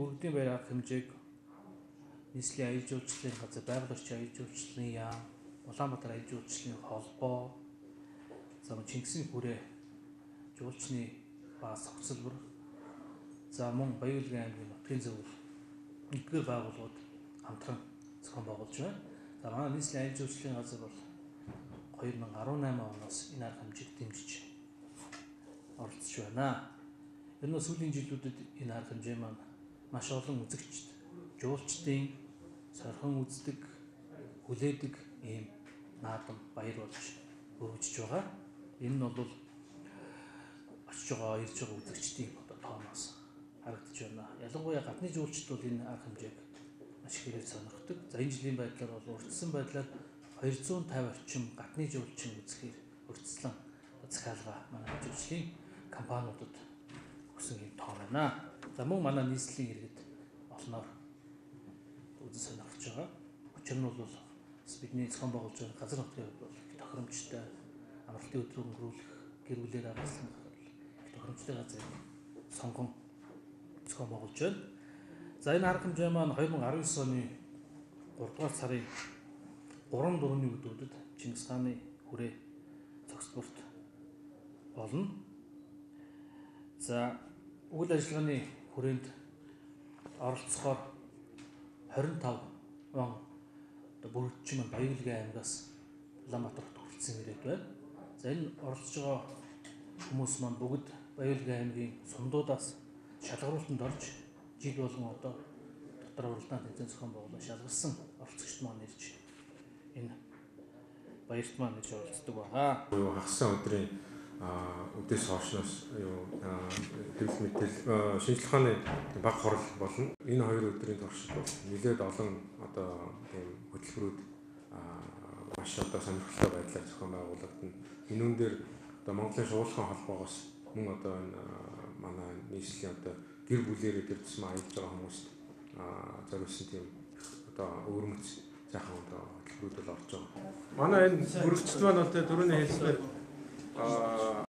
Бүгдийн байр арга хэмжээг нийслэлийн аян жуулчлалын газар, байгаль орчин аян жуулчлалын яам, Улаанбаатар аян жуулчлалын холбоо, Чингисийн хүрээ жуулчны ба совцолбор, мөн Баян-Улгийн аймгийн нутгийн зөвлөл эдгээр байгууллагууд хамтран зохион байгуулж байна. Манай нийслэлийн аян жуулчлалын газар бол 2018 оноос энэ арга хэмжээг дэмжиж оролцож байна. Энэ нь сүүлийн жилүүдэд энэ арга хэмжээ маань маш олон үзэгчд, жуулчдын сойрхон үздэг, хүлээдэг ийм наадам баяр болж өргөжж байгаа. Энэ нь бол очиж байгаа, ирж байгаа үзэгчдийн тооноос харагдаж байна. Ялангуяа гадны жуулчид бол энэ арга хэмжээг маш ихээр сонирхдог. Энэ жилийн байдлаар бол урьдчилан байдлаар 250 орчим гадны жуулчин үзэхээр урьдчилан захиалга манай жуулчлалын компаниудад өгсөн юм тоо байна. Мөн манай нийслэлийн иргэд олноор үзэн сонирхож байгаа. Учир нь бол бидний зохион байгуулж байгаа газар нутгийн хувьд бол тохиромжтой амралтын өдрөө өнгөрүүлэх, гэр бүлээр агаслах тохиромжтой газрыг сонгон зохион байгуулж байна. Энэ арга хэмжээ маань 2019 оны 3 дугаар сарын 3-4-ний өдрүүдэд Чингис хааны хүрээ цогцлборт болно. Үйл ажиллагааны хүрээнд оролцохоор 25 он бүрдчин маань Баян-Улгийн аймгаас Улаанбаатарт хүрэлцэн ирээд байна. Энэ оролцож байгаа хүмүүс маань бүгд Баян-Улгийн аймгийн сумдуудаас шалгаруултанд орж жил болгон дотор уралдаан тэмцээн зохион байгуулан шалгарсан оролцогчд маань ирж энэ баярт маань ирж оролцдог байгаа. Хагасан өдрийн үдээс хойшноос хэвлэл мэдээл шинжлэх ухааны бага хурал болно. Энэ хоёр өдрийн туршид бол нэлээд олон тийм хөтөлбөрүүд маш сонирхолтой байдлаар зохион байгуулагдана. Энэ үн дээр Монголын шуулхан холбоогоос мөн энэ манай нийслэлийн гэр бүлээрээ тэр тусмаа аялж байгаа хүмүүст зориулсан тийм өвөрмөц сайхан хөтөлбөрүүд бол орж байгаа. Манай энэ бүрэгчд маань бол түрүүний хэлснээр